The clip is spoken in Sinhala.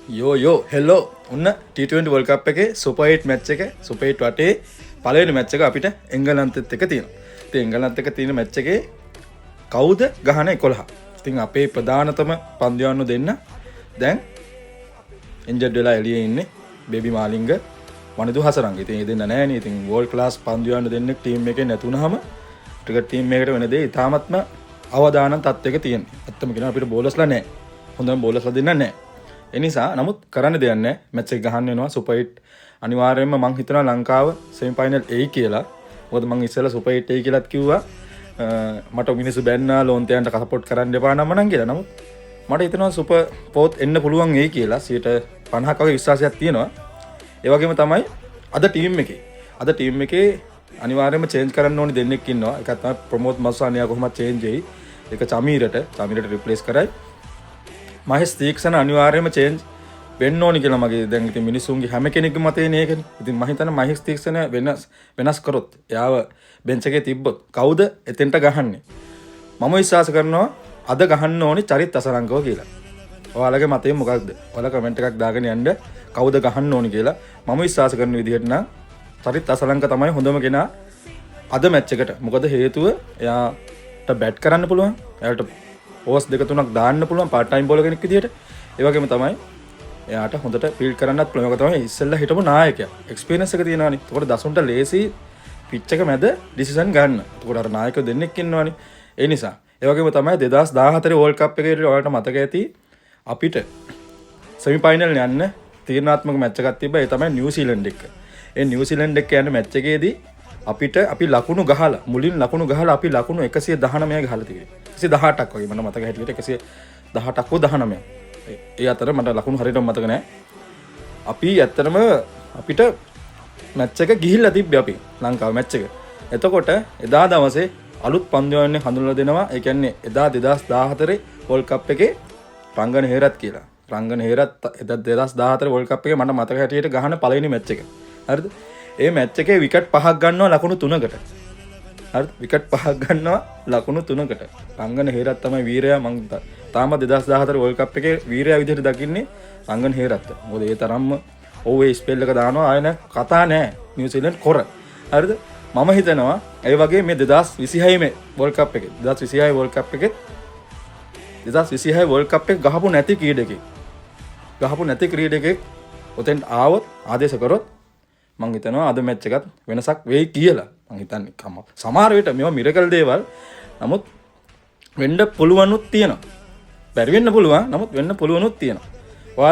යෝ හෙල්ලෝ ඔන්න T20 World Cup එකේ Super 8 මැච් එක Super 8 වටේ පළවෙනි මැච් එක අපිට එංගලන්තෙත් එක්ක තියෙනවා. ඉතින් එංගලන්තෙත් එක්ක තියෙන මැච් එකේ කවුද ගහන 11? ඉතින් අපේ ප්‍රධානතම පන්දුයවන්නු දෙන්න දැන් ඉන්ජර්ඩ් වෙලා එළියේ ඉන්නේ බේබි මාලිංග වනිදු හසරංග. ඉතින් ඒ දෙන්න නැහැ නේ. ඉතින් වර්ල්ඩ් ක්ලාස් පන්දුයවන්නු දෙන්නෙක් ටීම් එකේ නැතුනහම ක්‍රිකට් ටීම් එකකට වෙන දේ ඉතාමත්ම අවදානම් තත්ත්වයක තියෙනවා. ඇත්තම කියනවා අපිට බෝලර්ස්ලා නැහැ. හොඳම බෝලර්ස්ලා දෙන්න නැහැ. එනිසා නමුත් කරන්න දෙයක් නැහැ. මැච් එක ගහන්න වෙනවා සුපර් 8 අනිවාර්යයෙන්ම මං හිතනවා ලංකාව සෙමි ෆයිනල් එයි කියලා. මොකද මං ඉස්සෙල්ලා සුපර් 8 එයි කියලාත් කිව්වා. මට මිනිස්සු බැන්නා ලෝන්තයන්ට සපෝට් කරන්න එපා නම් මනම් කියලා. නමුත් මට හිතෙනවා සුපර් 4 එන්න පුළුවන් එයි කියලා 50ක වගේ විශ්වාසයක් තියෙනවා. ඒ වගේම තමයි අද ටීම් එකේ අනිවාර්යයෙන්ම චේන්ජ් කරන්න ඕනි දෙන්නෙක් ඉන්නවා. එකක් තමයි ප්‍රමෝද් මස්සානියා කොහොමද චේන්ජ් වෙයි. ඒක චමීරට රිප්ලේස් කරයි. මහේස් තීක්ෂණ අනිවාර්යයෙන්ම චේන්ජ් වෙන්න ඕනි කියලා මගේ දැන් ඉතින් මිනිස්සුන්ගේ හැම කෙනෙක්ගේම මතයනේ ඒකනේ. ඉතින් මම හිතන්නේ මහේස් තීක්ෂණ වෙනස් කරොත් එයාව බෙන්ච් එකේ තිබ්බොත් කවුද එතෙන්ට ගහන්නේ? මම විශ්වාස කරනවා අද ගහන්න ඕනි චරිත් අසරංගව කියලා. ඔයාලගේ මතය මොකක්ද? ඔයාලා කමෙන්ට් එකක් දාගෙන යන්න කවුද ගහන්න ඕනි කියලා. මම විශ්වාස කරන විදිහට නම් චරිත් අසරංග තමයි හොඳම කෙනා අද මැච් එකට. මොකද හේතුව එයාට බැට් කරන්න පුළුවන්. එයාට ඕස් දෙක තුනක් දාන්න පුළුවන් පාර්ට් ටයිම් බෝලර් කෙනෙක් විදියට. ඒ වගේම තමයි එයාට හොඳට ෆීල්ඩ් කරන්නත් පුළුවන්. ඒක තමයි ඉස්සෙල්ලා හිටපු නායකයා. එක්ස්පීරියන්ස් එක තියෙනවානේ. ඒකට දසුන්ට ලේසි පිච් එක මැද ඩිසිෂන් ගන්න. ඒකට අර නායකයෝ දෙන්නෙක් ඉන්නවානේ. ඒ නිසා ඒ වගේම තමයි 2014 වර්ල්ඩ් කප් එකේදී ඔයාලට මතක ඇති අපිට සෙමි ෆයිනල් යන්න තීරණාත්මක මැච් එකක් තිබ්බා. ඒ තමයි නිව්සීලන්ඩ් එක්ක. ඒ නිව්සීලන්ඩ් එක්ක යන මැච් එකේදී අපි ලකුණු ගහලා මුලින් ලකුණු ගහලා අපි ලකුණු 119 ගහලා තිබේ. 118ක් වගේ මට මතක හැටියට 118ක් හෝ 19. ඒ අතර මට ලකුණු හරියටම මතක නැහැ. අපි ඇත්තටම අපිට මැච් එක ගිහිල්ලා තිබ්බේ අපි ලංකාව මැච් එක. එතකොට එදා දවසේ අලුත් පන්දුවන්නේ හඳුන්වලා දෙනවා. ඒ කියන්නේ එදා 2014 වර්ල්ඩ් කප් එකේ රංගන හේරත් කියලා. රංගන හේරත් එදා 2014 වර්ල්ඩ් කප් එකේ මට මතක හැටියට ගහන පළවෙනි මැච් එක. හරිද? ඒ මැච් එකේ විකට් 5ක් ගන්නවා ලකුණු 3කට. හරිද? විකට් 5ක් ගන්නවා ලකුණු 3කට. රංගන හේරත් තමයි වීරයා. මං තාම 2014 වර්ල්ඩ් කප් එකේ වීරයා විදිහට දකින්නේ රංගන හේරත්. මොකද ඒ තරම්ම ඕවේ ස්පෙල් එක දානවා ආයෙ කතා නැහැ නිව්සීලන්ඩ් කොර. හරිද? මම හිතනවා ඒ වගේ මේ 2026 මේ වර්ල්ඩ් කප් එකේ 2026 වර්ල්ඩ් කප් එකේ 2026 වර්ල්ඩ් කප් එක ගහපු නැති ක්‍රීඩකෙක් ඔතෙන්ට ආවොත් ආදේශ කරොත් මං හිතනවා අද මැච් එකත් වෙනසක් වෙයි කියලා. මං හිතන්නේ සමහර විට මේවා මිරකල් දේවල්. නමුත් වෙන්න පුළුවනුත් තියෙනවා. බැරි වෙන්න පුළුවන්. නමුත් වෙන්න පුළුවනුත් තියෙනවා.